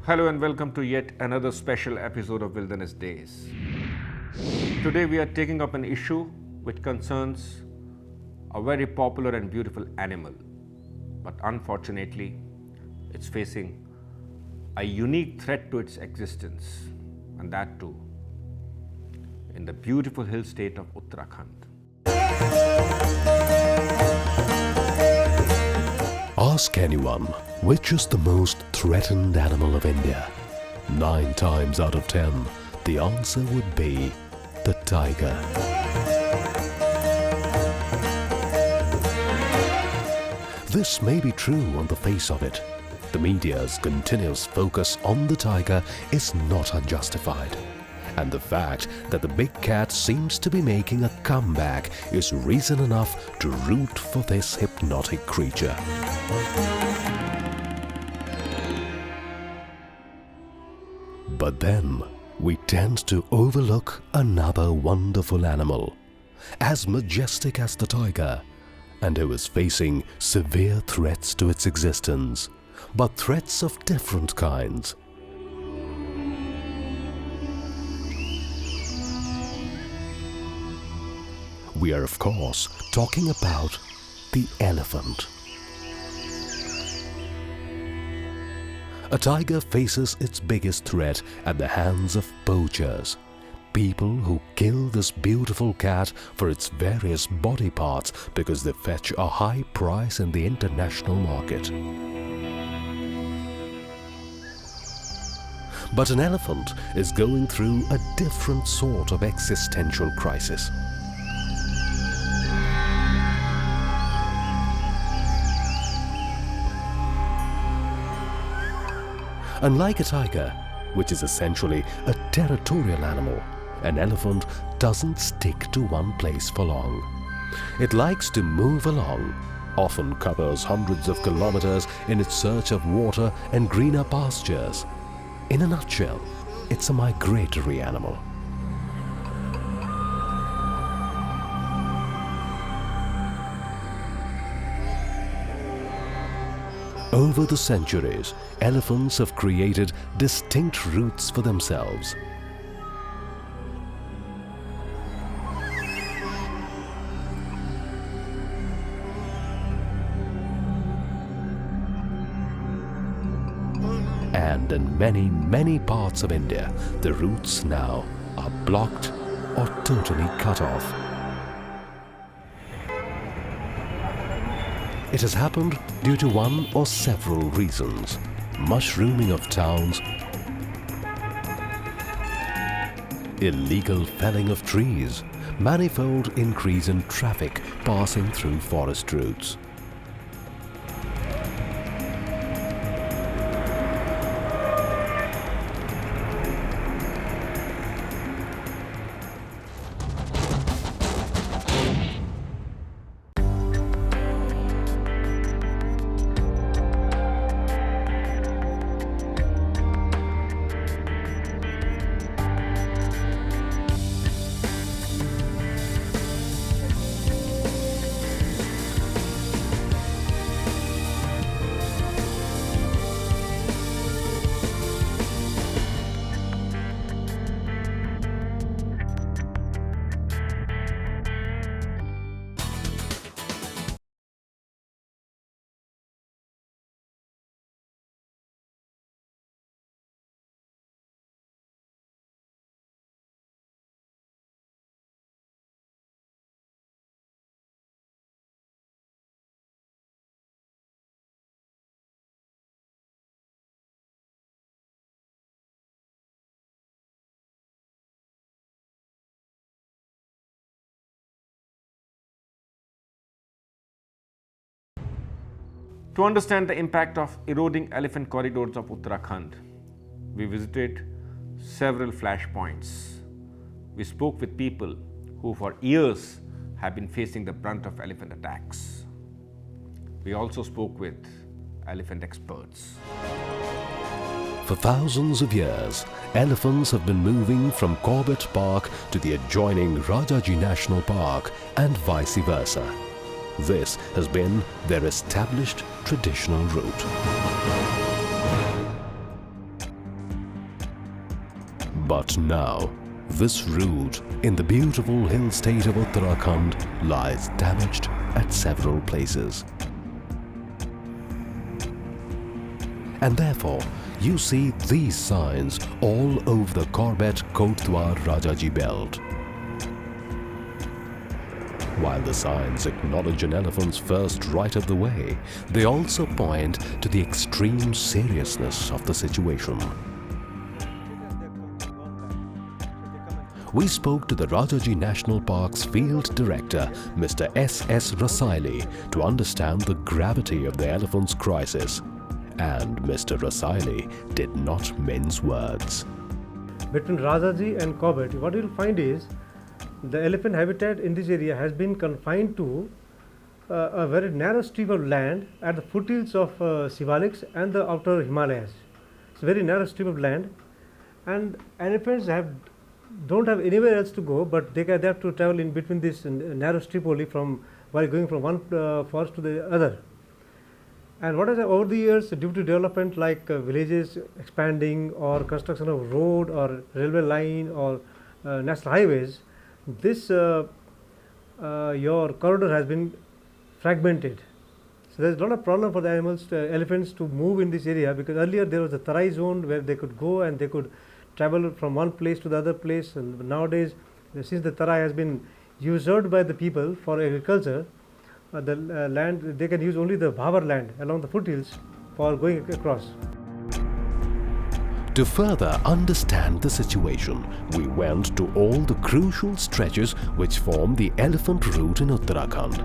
Hello and welcome to yet another special episode of Wilderness Days. Today we are taking up an issue which concerns a very popular and beautiful animal, but unfortunately it's facing a unique threat to its existence, and that too in the beautiful hill state of Uttarakhand. Ask anyone which is the most threatened animal of India. 9 times out of 10, the answer would be the tiger. This may be true on the face of it. The media's continuous focus on the tiger is not unjustified. And the fact that the big cat seems to be making a comeback is reason enough to root for this hypnotic creature. But then we tend to overlook another wonderful animal, as majestic as the tiger, and who is facing severe threats to its existence, but threats of different kinds. We are, of course, talking about the elephant. A tiger faces its biggest threat at the hands of poachers, people who kill this beautiful cat for its various body parts because they fetch a high price in the international market. But an elephant is going through a different sort of existential crisis. Unlike a tiger, which is essentially a territorial animal, an elephant doesn't stick to one place for long. It likes to move along, often covers hundreds of kilometers in its search of water and greener pastures. In a nutshell, it's a migratory animal. Over the centuries, elephants have created distinct routes for themselves. And in many parts of India, the routes now are blocked or totally cut off. It has happened due to one or several reasons: mushrooming of towns, illegal felling of trees, manifold increase in traffic passing through forest routes. To understand the impact of eroding elephant corridors of Uttarakhand, we visited several flashpoints. We spoke with people who for years have been facing the brunt of elephant attacks. We also spoke with elephant experts. For thousands of years, elephants have been moving from Corbett Park to the adjoining RAHEJA National Park and vice versa. This has been their established traditional route. But now, this route in the beautiful hill state of Uttarakhand lies damaged at several places. And therefore, you see these signs all over the Corbett-Kotdwar-Rajaji belt. While the signs acknowledge an elephant's first right of the way, they also point to the extreme seriousness of the situation. We spoke to the Rahaja National Park's Field Director, Mr. S.S. Rasaili, to understand the gravity of the elephant's crisis. And Mr. Rasaili did not mince words. Between Rahaja and Corbett, what you will find is the elephant habitat in this area has been confined to a very narrow strip of land at the foothills of Shivaliks and the outer Himalayas. It's a very narrow strip of land, and elephants don't have anywhere else to go, but they have to travel in between this narrow strip only while going from one forest to the other. And what has over the years, due to development like villages expanding or construction of road or railway line or national highways, this your corridor has been fragmented. So there is a lot of problem for the elephants to move in this area, because earlier there was a Tarai zone where they could go and they could travel from one place to the other place, and nowadays, since the Tarai has been usurped by the people for agriculture, the land, they can use only the Bhavar land along the foothills for going across. To further understand the situation, we went to all the crucial stretches which form the elephant route in Uttarakhand.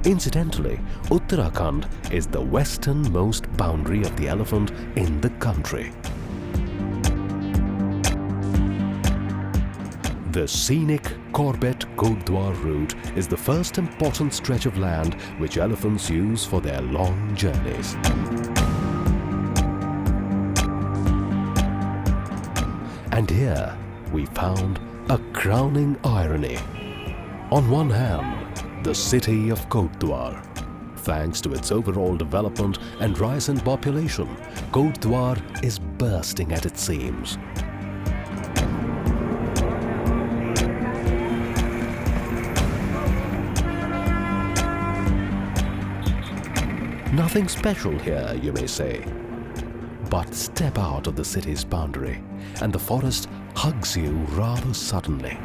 Incidentally, Uttarakhand is the westernmost boundary of the elephant in the country. The scenic Corbett-Kotdwar route is the first important stretch of land which elephants use for their long journeys. And here we found a crowning irony. On one hand, the city of Kotdwar. Thanks to its overall development and rise in population, Kotdwar is bursting at its seams. Nothing special here, you may say. But step out of the city's boundary and the forest hugs you rather suddenly.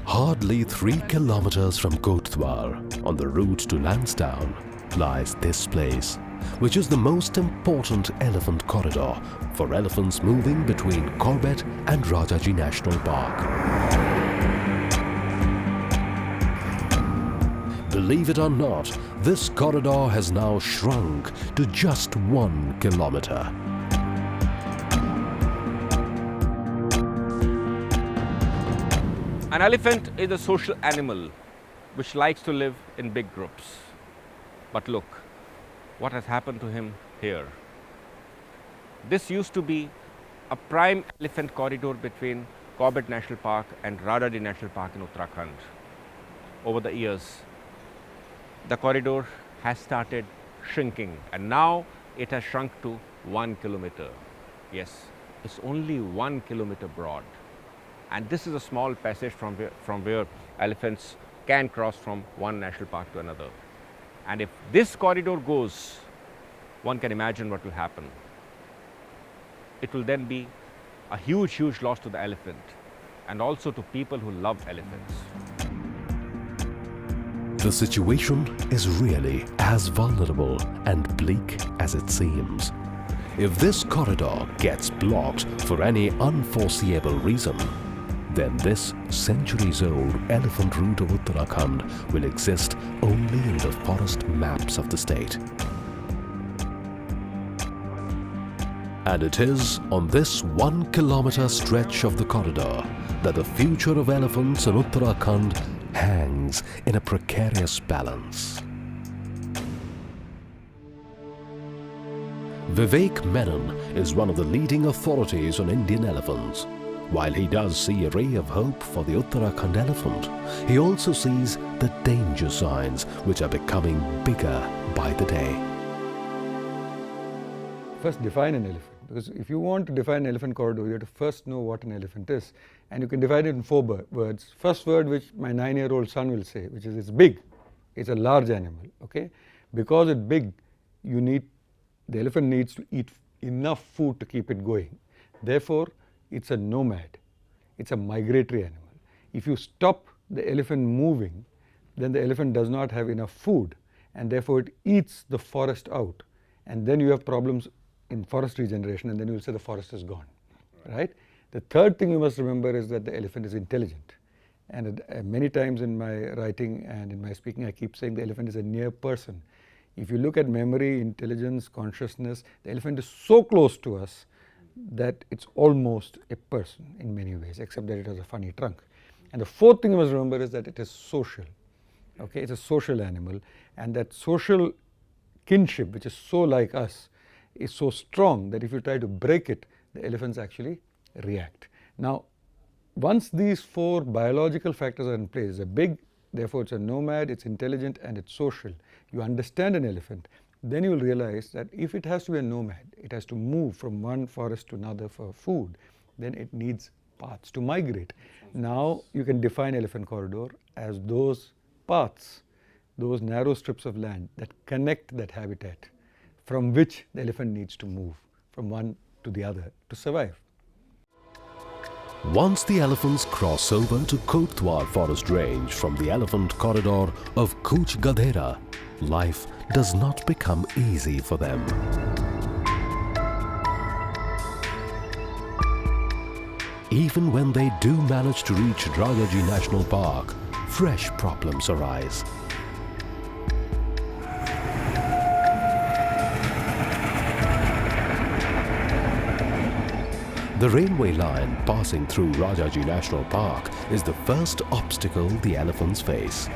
Hardly 3 kilometers from Kotdwar, on the route to Lansdowne, lies this place, which is the most important elephant corridor for elephants moving between Corbett and Rahaja National Park. Believe it or not, this corridor has now shrunk to just 1 kilometer. An elephant is a social animal which likes to live in big groups. But look, what has happened to him here. This used to be a prime elephant corridor between Corbett National Park and Rahaja National Park in Uttarakhand. Over the years, the corridor has started shrinking, and now it has shrunk to 1 kilometer. Yes, it's only 1 kilometer broad. And this is a small passage from where elephants can cross from one national park to another. And if this corridor goes, one can imagine what will happen. It will then be a huge, huge loss to the elephant and also to people who love elephants. The situation is really as vulnerable and bleak as it seems. If this corridor gets blocked for any unforeseeable reason, then this centuries-old elephant route of Uttarakhand will exist only in the forest maps of the state. And it is on this 1 kilometer stretch of the corridor that the future of elephants in Uttarakhand hangs in a precarious balance. Vivek Menon is one of the leading authorities on Indian elephants. While he does see a ray of hope for the Uttarakhand elephant, he also sees the danger signs which are becoming bigger by the day. First, define an elephant, because if you want to define an elephant corridor, you have to first know what an elephant is. And you can divide it in four words. First word, which my 9-year-old son will say, which is it's big. It's a large animal, okay? Because it's big, the elephant needs to eat enough food to keep it going. Therefore, it's a nomad. It's a migratory animal. If you stop the elephant moving, then the elephant does not have enough food, and therefore it eats the forest out. And then you have problems in forest regeneration, and then you will say the forest is gone, right? The third thing you must remember is that the elephant is intelligent. And many times in my writing and in my speaking, I keep saying the elephant is a near person. If you look at memory, intelligence, consciousness, the elephant is so close to us that it's almost a person in many ways, except that it has a funny trunk. And the fourth thing you must remember is that it is social. Okay, it's a social animal, and that social kinship, which is so like us, is so strong that if you try to break it, the elephants actually react. Now, once these four biological factors are in place, it's a big, therefore it's a nomad, it's intelligent, and it's social. You understand an elephant, then you will realize that if it has to be a nomad, it has to move from one forest to another for food, then it needs paths to migrate. Now you can define elephant corridor as those paths, those narrow strips of land that connect that habitat from which the elephant needs to move from one to the other to survive. Once the elephants cross over to Kotdwar forest range from the elephant corridor of Kuch Gadhera, life does not become easy for them. Even when they do manage to reach RAHEJA National Park, fresh problems arise. The railway line passing through RAHEJA National Park is the first obstacle the elephants face.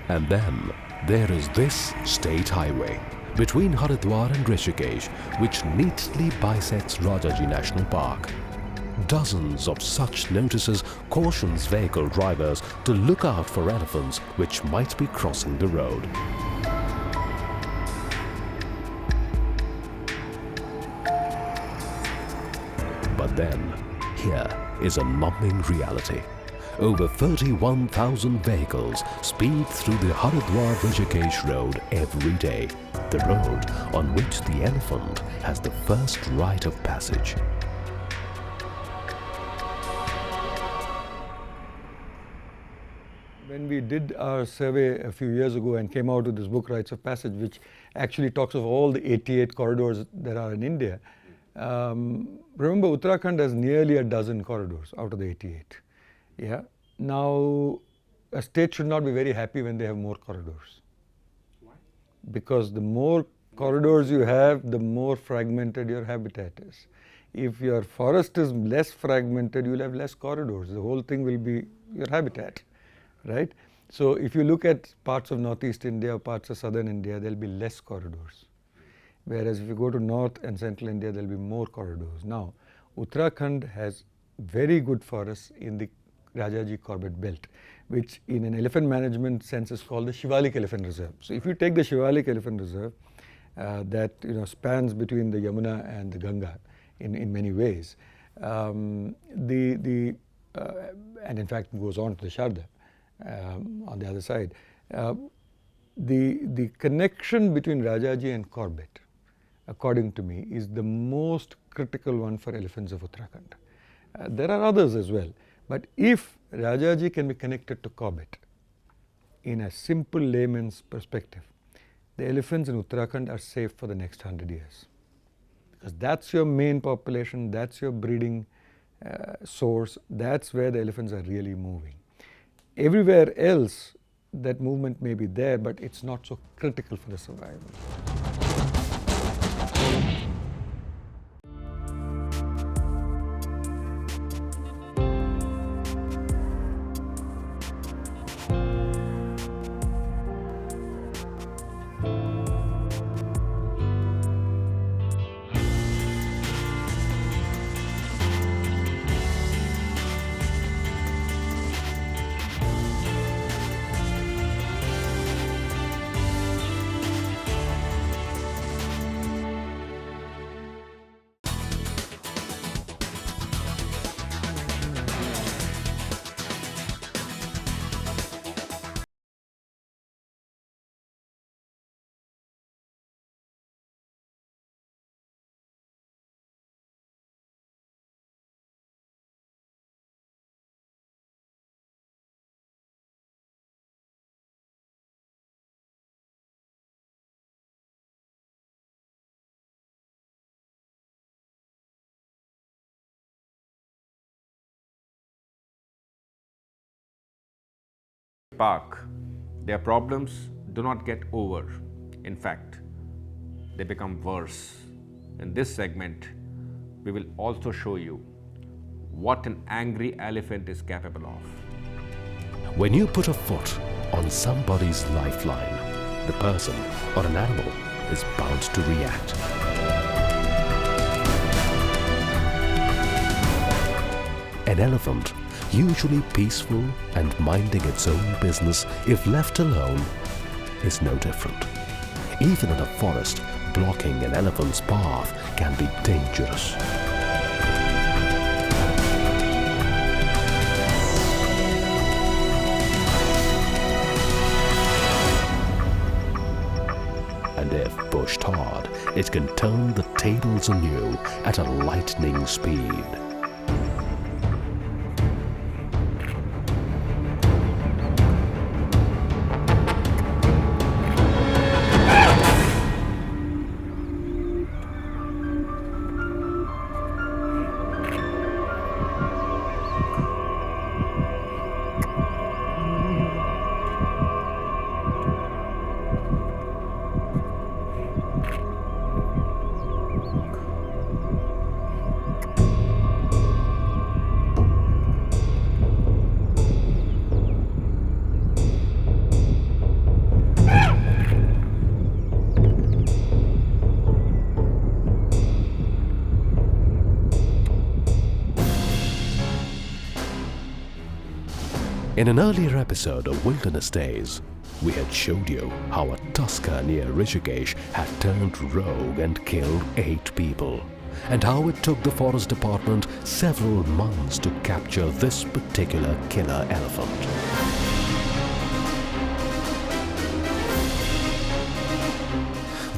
And then there is this state highway between Haridwar and Rishikesh, which neatly bisects RAHEJA National Park. Dozens of such notices cautions vehicle drivers to look out for elephants which might be crossing the road. But then, here is a numbing reality. Over 31,000 vehicles speed through the Haridwar-Rishikesh road every day, the road on which the elephant has the first rite of passage. When we did our survey a few years ago and came out with this book, Rites of Passage, which actually talks of all the 88 corridors that are in India, remember Uttarakhand has nearly a dozen corridors out of the 88. Yeah. Now, a state should not be very happy when they have more corridors. Why? Because the more corridors you have, the more fragmented your habitat is. If your forest is less fragmented, you will have less corridors. The whole thing will be your habitat, right? So, if you look at parts of Northeast India or parts of Southern India, there will be less corridors. Whereas if you go to North and Central India, there will be more corridors. Now, Uttarakhand has very good forests in the RAHEJA Corbett Belt, which in an elephant management sense is called the Shivalik Elephant Reserve. So if you take the Shivalik Elephant Reserve that spans between the Yamuna and the Ganga in many ways, and in fact goes on to the Sharda on the other side, the connection between RAHEJA and Corbett, according to me, is the most critical one for elephants of Uttarakhand. There are others as well. But if RAHEJA can be connected to Corbett in a simple layman's perspective, the elephants in Uttarakhand are safe for the next 100 years. Because that's your main population, that's your breeding source, that's where the elephants are really moving. Everywhere else, that movement may be there, but it's not so critical for the survival. park, their problems do not get over. In fact, they become worse. In this segment, we will also show you what an angry elephant is capable of. When you put a foot on somebody's lifeline, the person or an animal is bound to react. An elephant, usually peaceful and minding its own business if left alone, is no different. Even in a forest, blocking an elephant's path can be dangerous. And if pushed hard, it can turn the tables anew at a lightning speed. In an earlier episode of Wilderness Days, we had showed you how a tusker near Rishikesh had turned rogue and killed 8 people, and how it took the forest department several months to capture this particular killer elephant.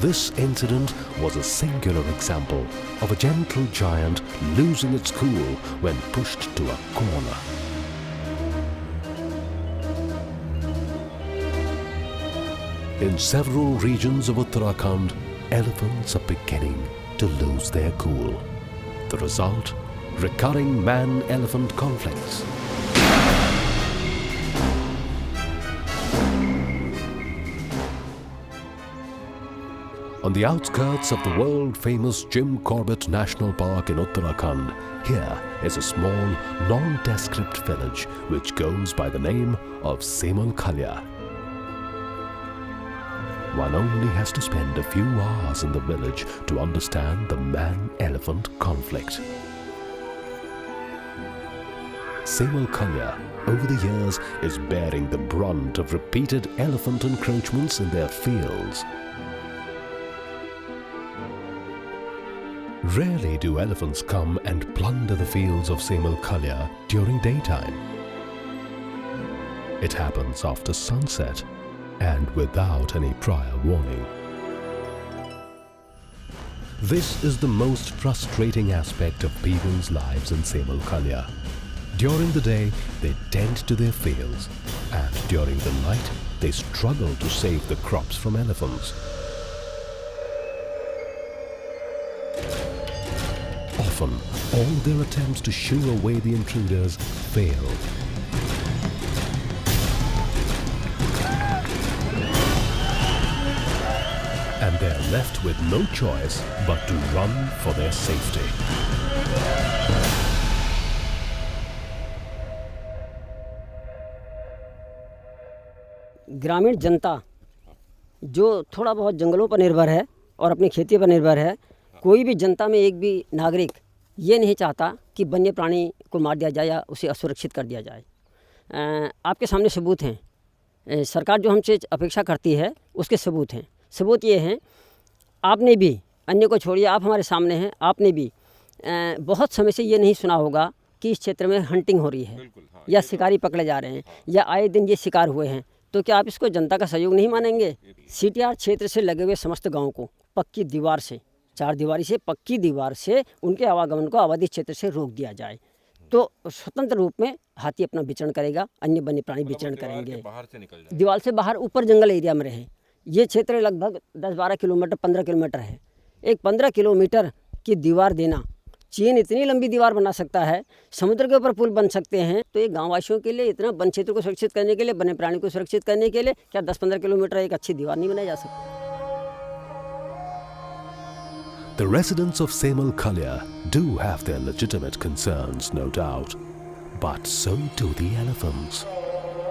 This incident was a singular example of a gentle giant losing its cool when pushed to a corner. In several regions of Uttarakhand, elephants are beginning to lose their cool. The result? Recurring man-elephant conflicts. On the outskirts of the world-famous Jim Corbett National Park in Uttarakhand, here is a small, nondescript village which goes by the name of Semalkhalya. One only has to spend a few hours in the village to understand the man-elephant conflict. Semalkhalya, over the years, is bearing the brunt of repeated elephant encroachments in their fields. Rarely do elephants come and plunder the fields of Semalkhalya during daytime. It happens after sunset and without any prior warning. This is the most frustrating aspect of people's lives in Semalkhalya. During the day, they tend to their fields, and during the night, they struggle to save the crops from elephants. Often, all their attempts to shoo away the intruders fail. And they're left with no choice but to run for their safety. ग्रामीण जनता जो थोड़ा बहुत जंगलों पर निर्भर है और अपनी खेती पर निर्भर है, कोई भी जनता में एक भी नागरिक ये नहीं चाहता कि वन्य प्राणी को मार दिया जाए या उसे असुरक्षित कर दिया जाए। आपके सामने सबूत हैं। सरकार जो हमसे अपेक्षा करती है उसके सबूत हैं। सबूत ये हैं, आपने भी, अन्य को छोड़िए, आप हमारे सामने हैं, आपने भी बहुत समय से ये नहीं सुना होगा कि इस क्षेत्र में हंटिंग हो रही है या शिकारी पकड़े जा रहे हैं या आए दिन ये शिकार हुए हैं। तो क्या आप इसको जनता का सहयोग नहीं मानेंगे? सीटीआर क्षेत्र से लगे हुए समस्त गाँव को पक्की दीवार से, चार दीवारी से, पक्की दीवार से उनके आवागमन को आबादी क्षेत्र से रोक दिया जाए तो स्वतंत्र रूप में हाथी अपना विचरण करेगा, अन्य वन्य प्राणी विचरण करेंगे। दीवार से बाहर ऊपर जंगल एरिया में रहे। ये क्षेत्र लगभग 10-12 किलोमीटर, 15 किलोमीटर है। एक 15 किलोमीटर की दीवार देना चीन इतनी लंबी दीवार बना सकता है, समुद्र के ऊपर पुल बन सकते हैं, तो ये गाँव वासियों के लिए इतना वन क्षेत्र को सुरक्षित करने के लिए, वन्य प्राणी को सुरक्षित करने के लिए क्या 10-15 किलोमीटर एक अच्छी दीवार नहीं बनाई जा सकती? The residents of Semal Khalya do have their legitimate concerns, no doubt, but so do the elephants.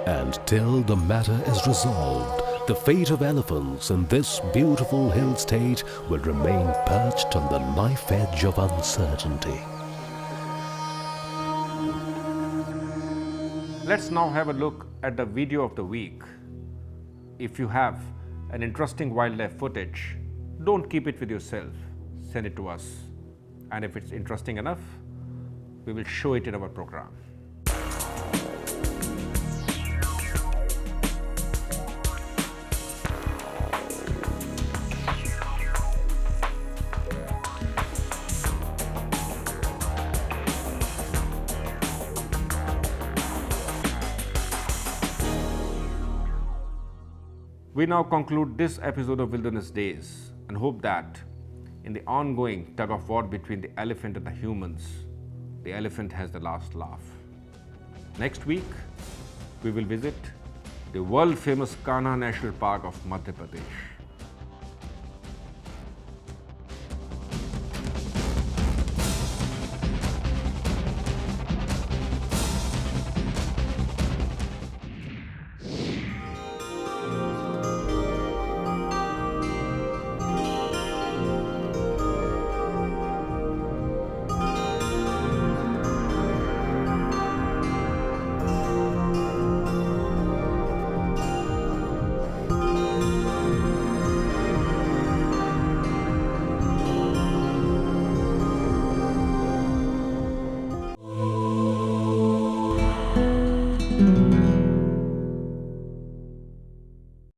And till the matter is resolved, the fate of elephants in this beautiful hill state will remain perched on the knife edge of uncertainty. Let's now have a look at the video of the week. If you have an interesting wildlife footage, don't keep it with yourself. Send it to us. And if it's interesting enough, we will show it in our program. We now conclude this episode of Wilderness Days and hope that in the ongoing tug of war between the elephant and the humans, the elephant has the last laugh. Next week, we will visit the world famous Kanha National Park of Madhya Pradesh.